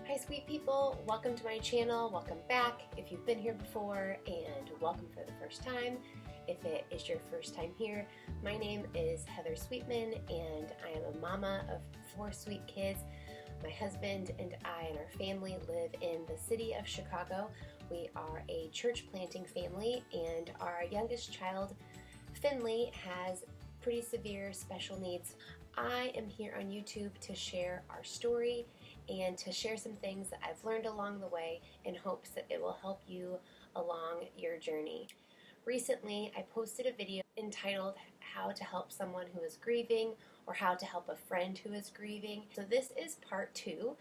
Hi sweet people, welcome to my channel, welcome back if you've been here before, and welcome for the first time if it is your first time here. My name is Heather Sweetman and I am a mama of 4 sweet kids. My husband and I and our family live in the city of Chicago. We are a church planting family, and our youngest child, Finley, has pretty severe special needs. I am here on YouTube to share our story and to share some things that I've learned along the way in hopes that it will help you along your journey. Recently, I posted a video entitled How to Help Someone Who is Grieving, or How to Help a Friend Who is Grieving. So this is part 2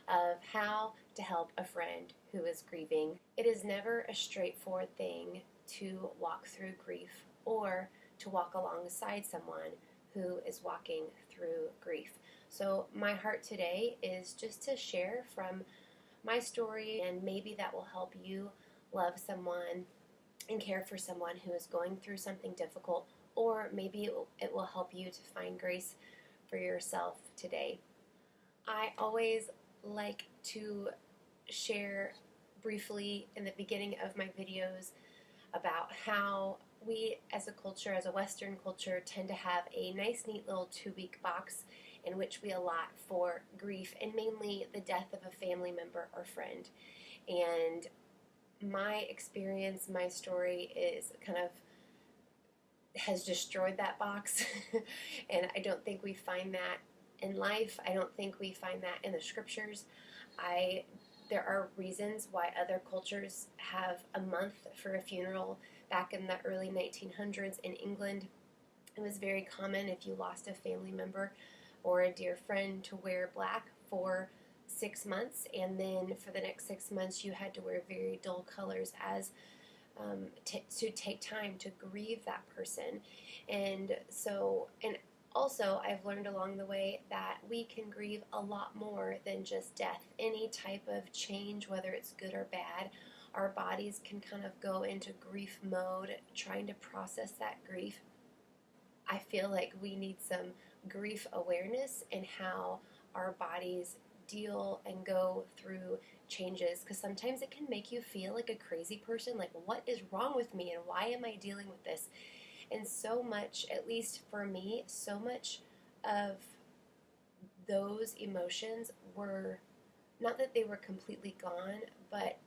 of how to help a friend who is grieving. It is never a straightforward thing to walk through grief or to walk alongside someone who is walking through grief. So my heart today is just to share from my story, and maybe that will help you love someone and care for someone who is going through something difficult, or maybe it will help you to find grace for yourself today. I always like to share briefly in the beginning of my videos about how we as a culture, as a Western culture, tend to have a nice neat little 2-week box in which we allot for grief, and mainly the death of a family member or friend. And my experience, my story is has destroyed that box. And I don't think we find that in life. I don't think we find that in the scriptures. There are reasons why other cultures have a month for a funeral. Back in the early 1900s in England, it was very common if you lost a family member or a dear friend to wear black for 6 months, and then for the next 6 months you had to wear very dull colors as to take time to grieve that person. And also, I've learned along the way that we can grieve a lot more than just death. Any type of change, whether it's good or bad, our bodies can kind of go into grief mode, trying to process that grief. I feel like we need some grief awareness in how our bodies deal and go through changes, because sometimes it can make you feel like a crazy person, like what is wrong with me and why am I dealing with this? And so much, at least for me, so much of those emotions were, not that they were completely gone, but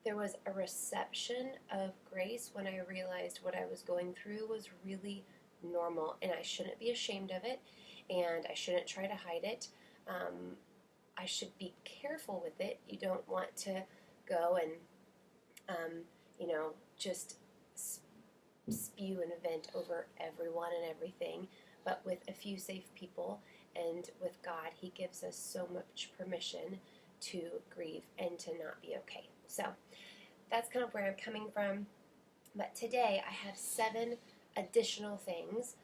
there was a reception of grace when I realized what I was going through was really normal, and I shouldn't be ashamed of it, and I shouldn't try to hide it. I should be careful with it. You don't want to go and, just spew an event over everyone and everything, but with a few safe people and with God, He gives us so much permission to grieve and to not be okay. So that's kind of where I'm coming from. But today I have 7 additional things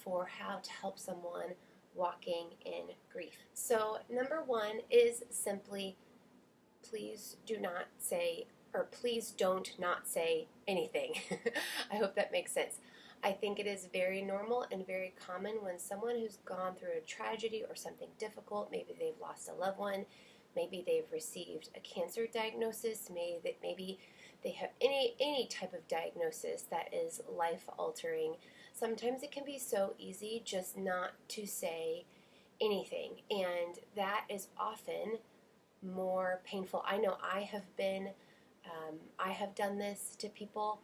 for how to help someone walking in grief. So number 1 is simply, please don't not say anything. I hope that makes sense. I think it is very normal and very common when someone who's gone through a tragedy or something difficult, maybe they've lost a loved one, maybe they've received a cancer diagnosis, maybe they have any type of diagnosis that is life-altering. Sometimes it can be so easy just not to say anything, and that is often more painful. I know I have done this to people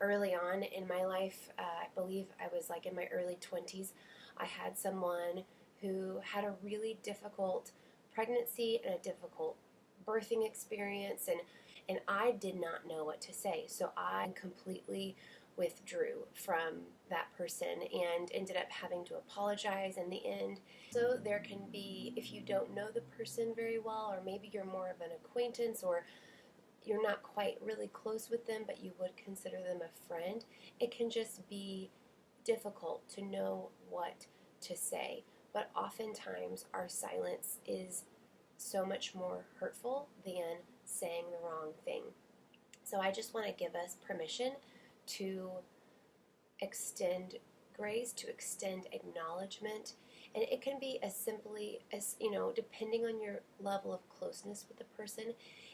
early on in my life. I believe I was like in my early 20s. I had someone who had a really difficult pregnancy and a difficult birthing experience, and I did not know what to say. So I completely withdrew from that person and ended up having to apologize in the end. So there can be, if you don't know the person very well, or maybe you're more of an acquaintance, or you're not quite really close with them, but you would consider them a friend, it can just be difficult to know what to say. But oftentimes our silence is so much more hurtful than saying the wrong thing. So I just want to give us permission to extend grace, to extend acknowledgement, And it can be as simply as, depending on your level of closeness with the person,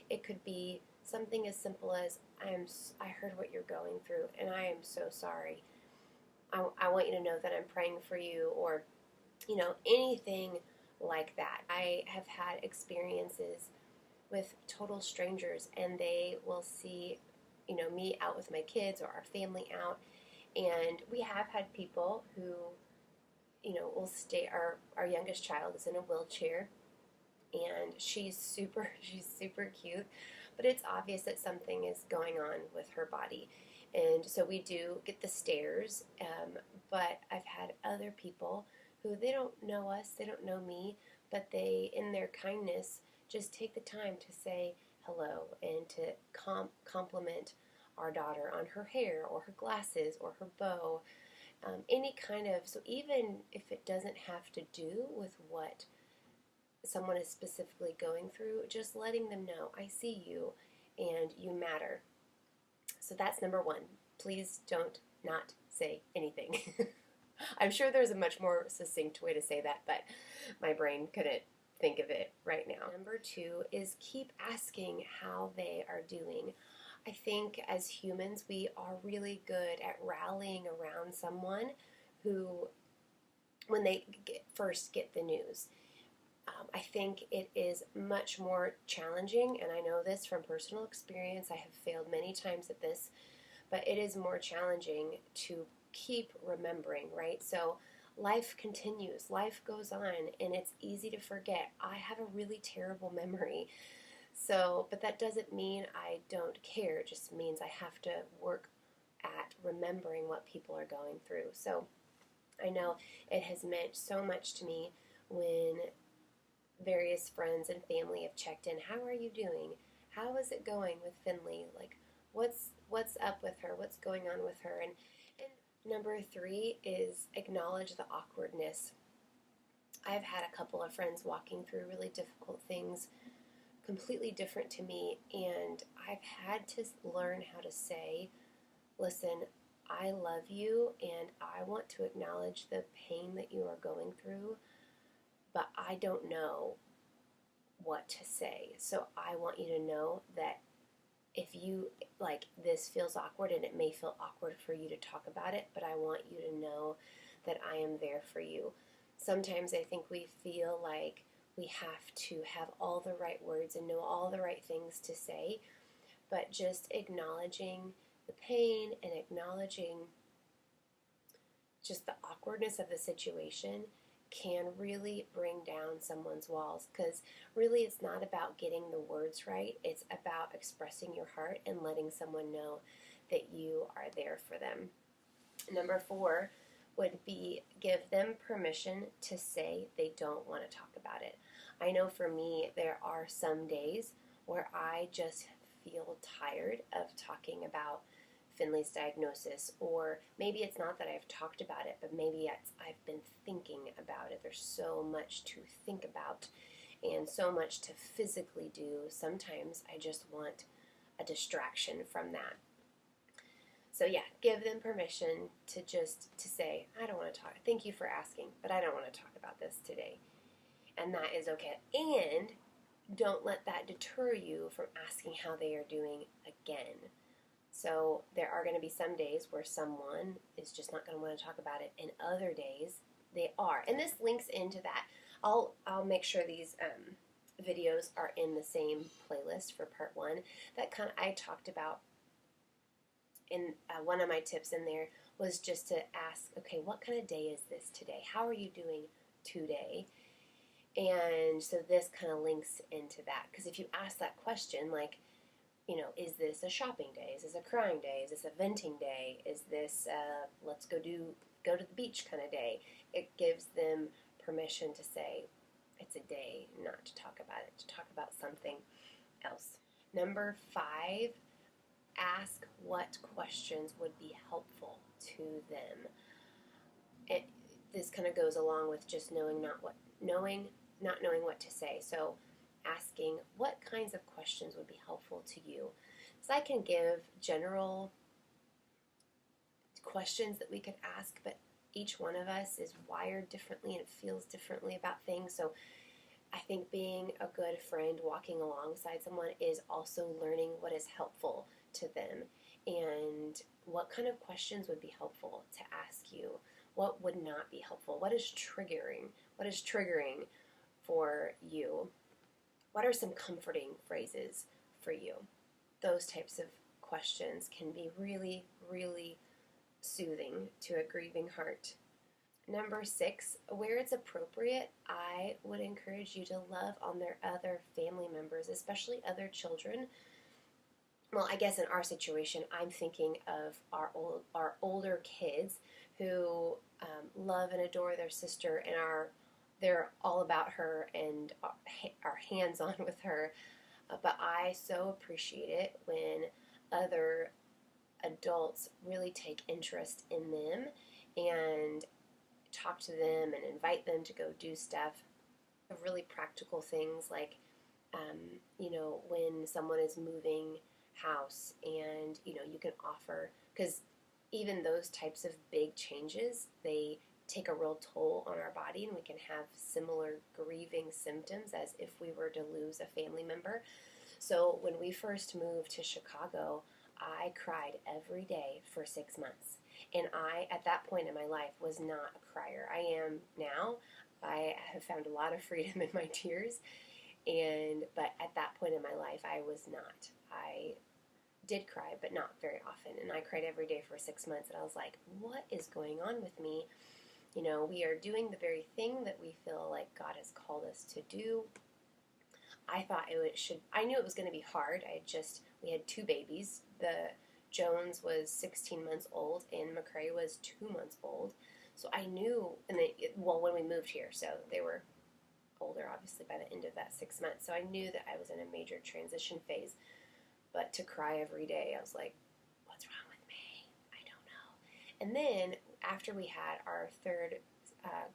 it could be something as simple as, I heard what you're going through, and I am so sorry. I want you to know that I'm praying for you, or, anything like that. I have had experiences with total strangers, and they will see, me out with my kids or our family out, and we have had people who, will stay. Our youngest child is in a wheelchair, and she's super cute, but it's obvious that something is going on with her body, and so we do get the stares. But I've had other people who, they don't know us, they don't know me, but they, in their kindness, just take the time to say hello and to compliment our daughter on her hair or her glasses or her bow. Any kind of, so even if it doesn't have to do with what someone is specifically going through, just letting them know, I see you and you matter. So that's number one. Please don't not say anything. I'm sure there's a much more succinct way to say that, but my brain couldn't think of it right now. Number two is keep asking how they are doing. I think as humans, we are really good at rallying around someone who, when they first get the news. I think it is much more challenging, and I know this from personal experience. I have failed many times at this, but it is more challenging to keep remembering, right? So life continues, life goes on, and it's easy to forget. I have a really terrible memory. So, but that doesn't mean I don't care. It just means I have to work at remembering what people are going through. So I know it has meant so much to me when various friends and family have checked in. How are you doing? How is it going with Finley? Like, what's up with her? What's going on with her? And number three is acknowledge the awkwardness. I've had a couple of friends walking through really difficult things, completely different to me, and I've had to learn how to say, listen, I love you and I want to acknowledge the pain that you are going through, but I don't know what to say. So I want you to know that if you, like, this feels awkward, and it may feel awkward for you to talk about it, but I want you to know that I am there for you. Sometimes I think we feel like we have to have all the right words and know all the right things to say, but just acknowledging the pain and acknowledging just the awkwardness of the situation can really bring down someone's walls, because really it's not about getting the words right. It's about expressing your heart and letting someone know that you are there for them. Number four would be give them permission to say they don't want to talk about it. I know for me, there are some days where I just feel tired of talking about Finley's diagnosis, or maybe it's not that I've talked about it, but maybe I've been thinking about it. There's so much to think about and so much to physically do. Sometimes I just want a distraction from that. So yeah, give them permission to say, I don't want to talk. Thank you for asking, but I don't want to talk about this today. And that is okay. And don't let that deter you from asking how they are doing again. So there are going to be some days where someone is just not going to want to talk about it, and other days they are. And this links into that. I'll make sure these videos are in the same playlist for part one. That kind of I talked about in one of my tips in there was just to ask, okay, what kind of day is this today? How are you doing today? And so this kind of links into that, because if you ask that question, like, is this a shopping day? Is this a crying day? Is this a venting day? Is this let's go to the beach kind of day? It gives them permission to say it's a day, not to talk about it, to talk about something else. Number five, ask what questions would be helpful to them. This kind of goes along with just not knowing what to say. So asking what kinds of questions would be helpful to you. So I can give general questions that we could ask, but each one of us is wired differently and feels differently about things. So I think being a good friend, walking alongside someone, is also learning what is helpful to them and what kind of questions would be helpful to ask you. What would not be helpful? What is triggering? What is triggering for you? What are some comforting phrases for you? Those types of questions can be really, really soothing to a grieving heart. Number 6, where it's appropriate, I would encourage you to love on their other family members, especially other children. Well, I guess in our situation, I'm thinking of our older kids who love and adore their sister and they're all about her and are hands-on with her. But I so appreciate it when other adults really take interest in them and talk to them and invite them to go do stuff. Really practical things like, when someone is moving house and, you can offer, because even those types of big changes, they take a real toll on our body, and we can have similar grieving symptoms as if we were to lose a family member. So when we first moved to Chicago, I cried every day for 6 months. And I, at that point in my life, was not a crier. I am now. I have found a lot of freedom in my tears. But at that point in my life, I was not. I did cry, but not very often. And I cried every day for 6 months. And I was like, what is going on with me? We are doing the very thing that we feel like God has called us to do. I thought I knew it was going to be hard. We had 2 babies. Jones was 16 months old and McCrae was 2 months old. So I knew, when we moved here, so they were older, obviously, by the end of that 6 months. So I knew that I was in a major transition phase. But to cry every day, I was like, what's wrong with me? I don't know. And then after we had our third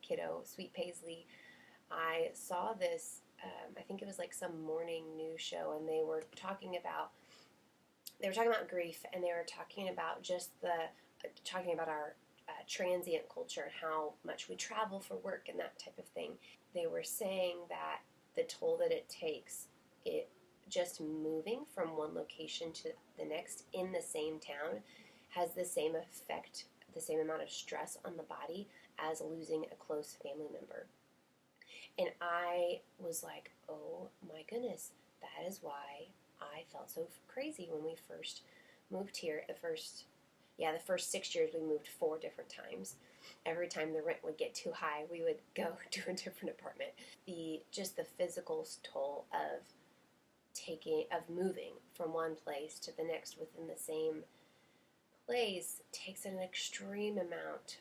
kiddo, Sweet Paisley, I saw this, I think it was like some morning news show, and they were talking about grief, and they were talking about our transient culture and how much we travel for work and that type of thing. They were saying that the toll that it takes, just moving from one location to the next in the same town, has the same effect, the same amount of stress on the body as losing a close family member. And I was like, oh my goodness, that is why I felt so crazy when we first moved here. The first 6 years we moved 4 different times. Every time the rent would get too high, we would go to a different apartment. The physical toll of moving from one place to the next within the same place takes an extreme amount,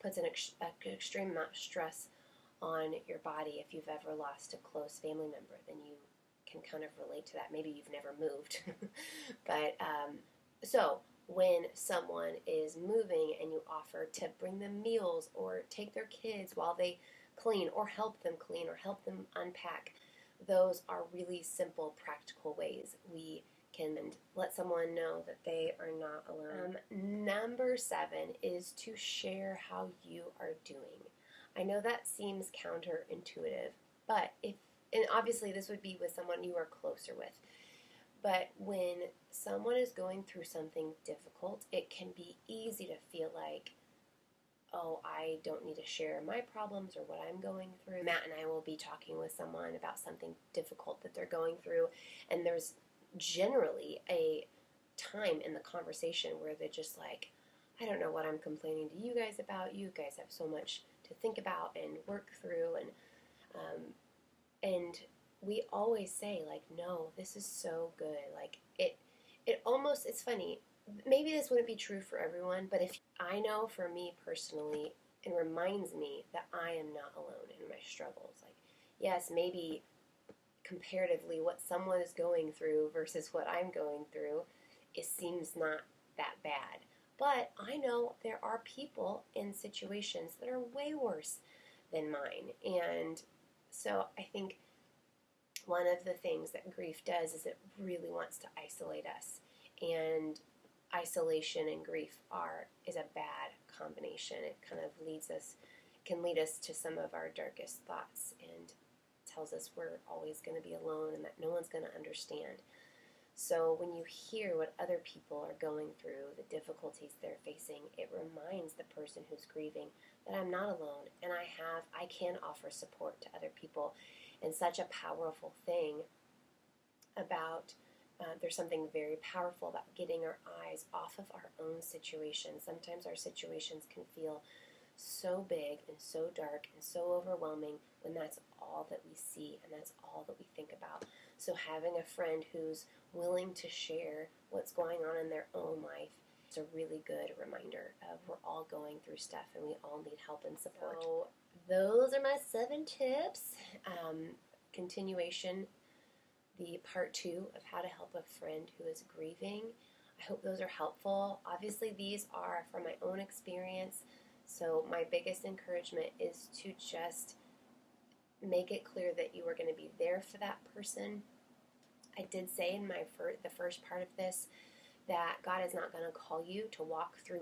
puts an extreme amount of stress on your body. If you've ever lost a close family member, then you can kind of relate to that. Maybe you've never moved. But so when someone is moving and you offer to bring them meals or take their kids while they clean or help them clean or help them unpack, those are really simple, practical ways we can let someone know that they are not alone. Number 7 is to share how you are doing. I know that seems counterintuitive, but and obviously this would be with someone you are closer with, but when someone is going through something difficult, it can be easy to feel like, oh, I don't need to share my problems or what I'm going through. Matt and I will be talking with someone about something difficult that they're going through, and there's generally a time in the conversation where they're just like, I don't know what I'm complaining to you guys about. You guys have so much to think about and work through, and we always say, like, no, this is so good. Like, it's funny. Maybe this wouldn't be true for everyone, but if I know for me personally, it reminds me that I am not alone in my struggles. Like, yes, maybe comparatively what someone is going through versus what I'm going through, it seems not that bad. But I know there are people in situations that are way worse than mine. And so I think one of the things that grief does is it really wants to isolate us. And isolation and grief is a bad combination. It kind of can lead us to some of our darkest thoughts and tells us we're always going to be alone and that no one's going to understand. So when you hear what other people are going through, the difficulties they're facing, it reminds the person who's grieving that I'm not alone, and I can offer support to other people. And such a powerful thing about there's something very powerful about getting our eyes off of our own situations. Sometimes our situations can feel so big and so dark and so overwhelming when that's all that we see and that's all that we think about. So having a friend who's willing to share what's going on in their own life is a really good reminder of we're all going through stuff and we all need help and support. So those are my 7 tips. Continuation, the part 2 of how to help a friend who is grieving. I hope those are helpful. Obviously, these are from my own experience. So my biggest encouragement is to just make it clear that you are going to be there for that person. I did say in the first part of this that God is not going to call you to walk through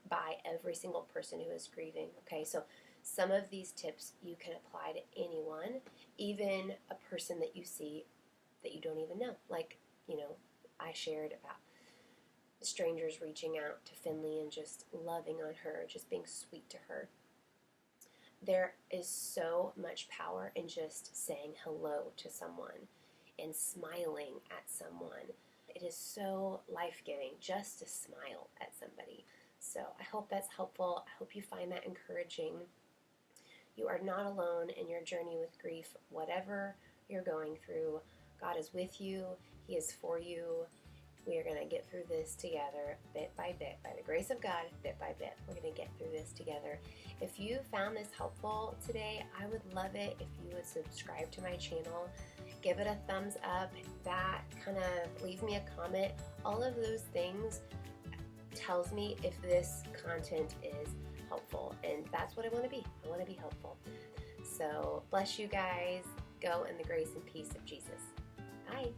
by every single person who is grieving. Okay, so some of these tips you can apply to anyone, even a person that you see that you don't even know. Like, I shared about strangers reaching out to Finley and just loving on her, just being sweet to her. There is so much power in just saying hello to someone and smiling at someone. It is so life-giving just to smile at somebody. So I hope that's helpful. I hope you find that encouraging. You are not alone in your journey with grief. Whatever you're going through, God is with you. He is for you. We are going to get through this together, bit by bit, by the grace of God, bit by bit. We're going to get through this together. If you found this helpful today, I would love it if you would subscribe to my channel, give it a thumbs up, that kind of leave me a comment. All of those things tells me if this content is helpful, and that's what I want to be. I want to be helpful. So bless you guys. Go in the grace and peace of Jesus. Bye.